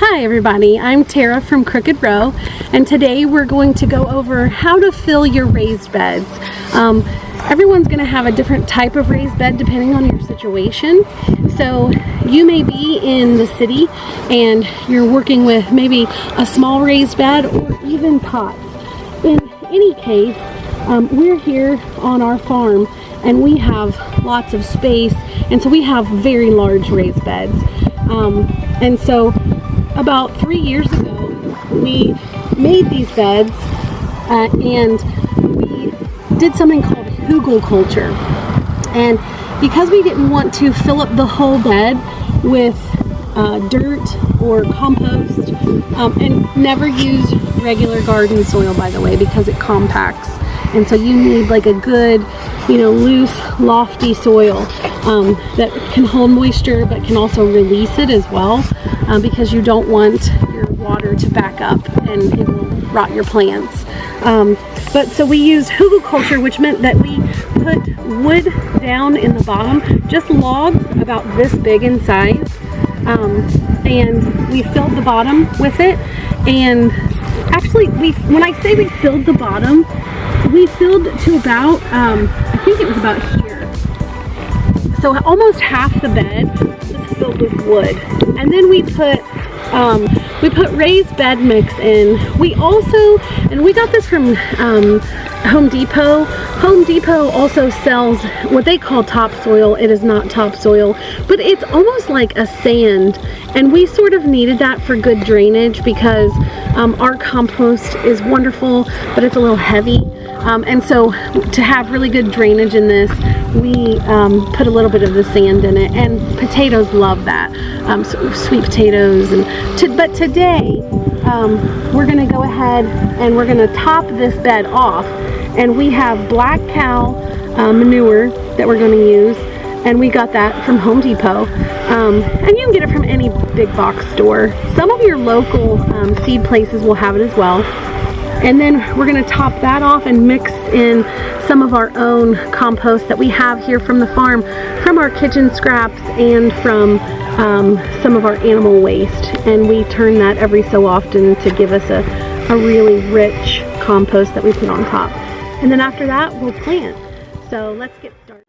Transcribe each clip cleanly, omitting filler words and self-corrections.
Hi everybody, I'm Tara from Crooked Row, and today we're going to go over how to fill your raised beds. Everyone's going to have a different type of raised bed depending on your situation. So you may be in the city and you're working with maybe a small raised bed or even pots. In any case, we're here on our farm and we have lots of space, and so we have very large raised beds. And so about 3 years ago, we made these beds and we did something called hugelkultur. And because we didn't want to fill up the whole bed with dirt or compost, and never use regular garden soil, by the way, because it compacts. And so you need like a good, loose, lofty soil that can hold moisture but can also release it as well, because you don't want your water to back up and it will rot your plants. But so we use hugelkultur, which meant that we put wood down in the bottom, just logs about this big in size, and we filled the bottom with it. And actually, when I say we filled the bottom, we filled to about, I think it was about here. So almost half the bed was filled with wood. And then we put raised bed mix in. We also, and we got this from Home Depot. Home Depot also sells what they call topsoil. It is not topsoil, but it's almost like a sand. And we sort of needed that for good drainage because our compost is wonderful, but it's a little heavy. And so to have really good drainage in this, we put a little bit of the sand in it, and potatoes love that, so sweet potatoes. But today we're going to go ahead and we're going to top this bed off, and we have black cow manure that we're going to use, and we got that from Home Depot, and you can get it from any big box store. Some of your local seed places will have it as well. And then we're going to top that off and mix in some of our own compost that we have here from the farm, from our kitchen scraps and from some of our animal waste. And we turn that every so often to give us a really rich compost that we put on top. And then after that, we'll plant. So let's get started.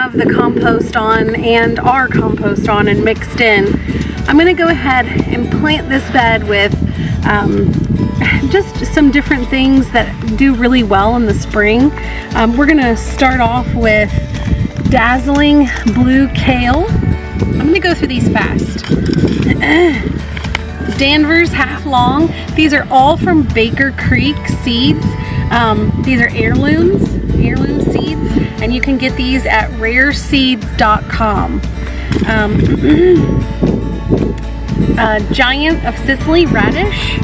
have the compost on and our compost on and mixed in, I'm going to go ahead and plant this bed with just some different things that do really well in the spring. We're going to start off with dazzling blue kale. I'm going to go through these fast. Danvers half long. These are all from Baker Creek seeds. These are heirloom seeds, and you can get these at rareseeds.com. Giant of Sicily radish,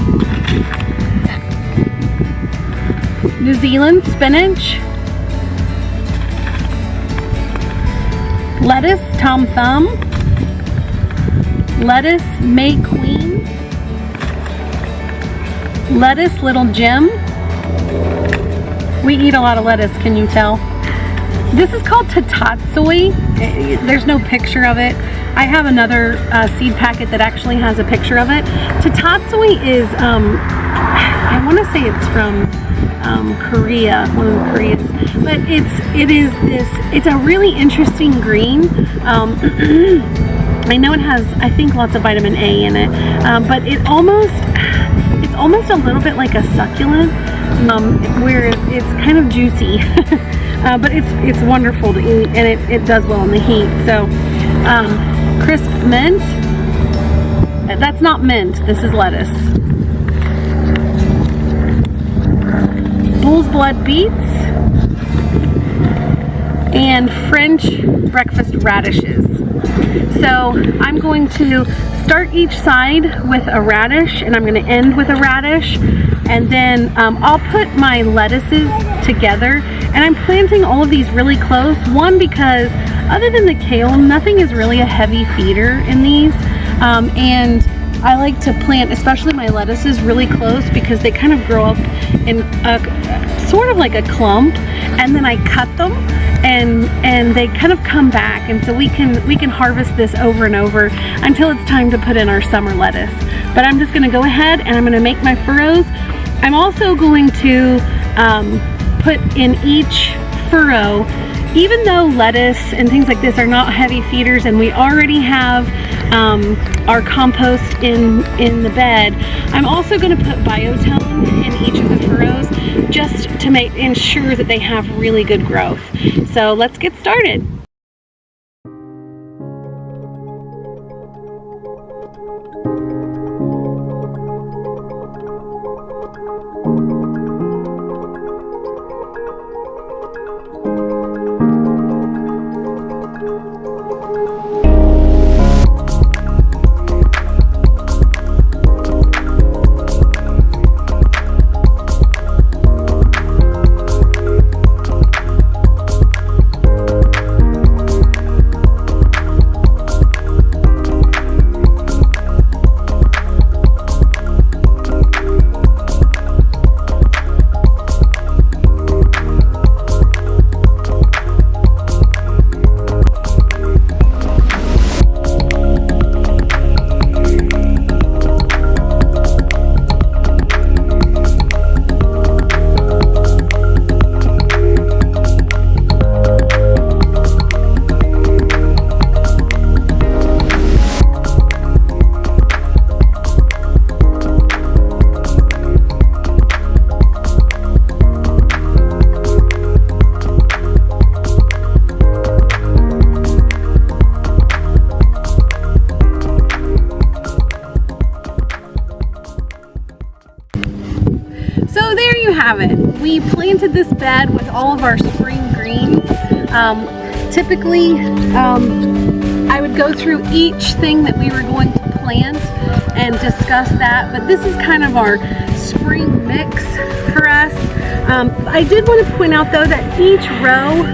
New Zealand spinach, lettuce Tom Thumb, lettuce May Queen, lettuce Little Jim. We eat a lot of lettuce, can you tell? This is called Tatatsoi. There's no picture of it. I have another seed packet that actually has a picture of it. Tatatsoi is, I want to say it's from Korea, one of the Koreas, but it's a really interesting green. I know it has, I think, lots of vitamin A in it, but it's almost a little bit like a succulent, whereas it's kind of juicy. But it's wonderful to eat, and it does well in the heat. So crisp mint, that's not mint, this is lettuce. Bull's blood beets and French breakfast radishes. So I'm going to start each side with a radish, and I'm going to end with a radish, and then I'll put my lettuces together, and I'm planting all of these really close. One, because other than the kale, nothing is really a heavy feeder in these, and I like to plant, especially my lettuces, really close because they kind of grow up in sort of like a clump, and then I cut them, and they kind of come back, and so we can harvest this over and over until it's time to put in our summer lettuce. But I'm just going to go ahead and I'm going to make my furrows. I'm also going to put in each furrow, even though lettuce and things like this are not heavy feeders and we already have our compost in the bed, I'm also going to put biotone in each of the furrows just to ensure that they have really good growth. So let's get started. Have it. We planted this bed with all of our spring greens. Typically, I would go through each thing that we were going to plant and discuss that, but this is kind of our spring mix for us. I did want to point out though that each row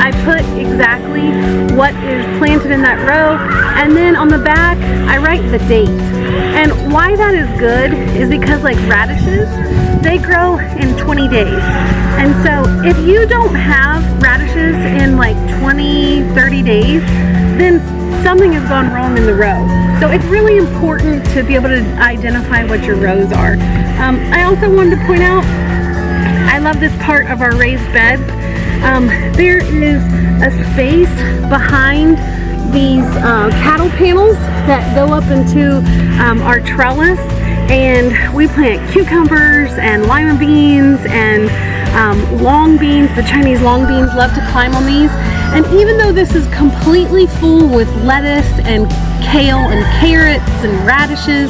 I put exactly what is planted in that row, and then on the back I write the date. And why that is good is because, like radishes, they grow in 20 days. And so if you don't have radishes in like 20, 30 days, then something has gone wrong in the row. So it's really important to be able to identify what your rows are. I also wanted to point out, I love this part of our raised beds. There is a space behind these cattle panels that go up into our trellis, and we plant cucumbers and lima beans and long beans. The Chinese long beans love to climb on these. And even though this is completely full with lettuce and kale and carrots and radishes,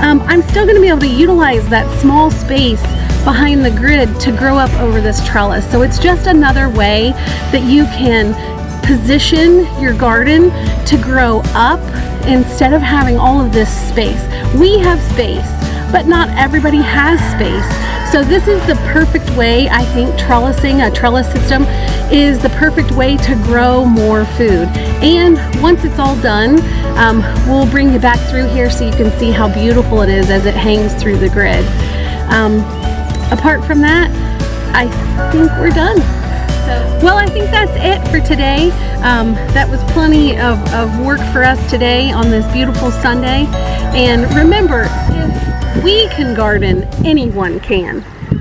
I'm still going to be able to utilize that small space behind the grid to grow up over this trellis. So it's just another way that you can position your garden to grow up instead of having all of this space. We have space, but not everybody has space. So this is the perfect way, I think, trellising, a trellis system is the perfect way to grow more food. And once it's all done, we'll bring you back through here so you can see how beautiful it is as it hangs through the grid. Apart from that, I think we're done. Well, I think that's it for today. That was plenty of work for us today on this beautiful Sunday. And remember, if we can garden, anyone can.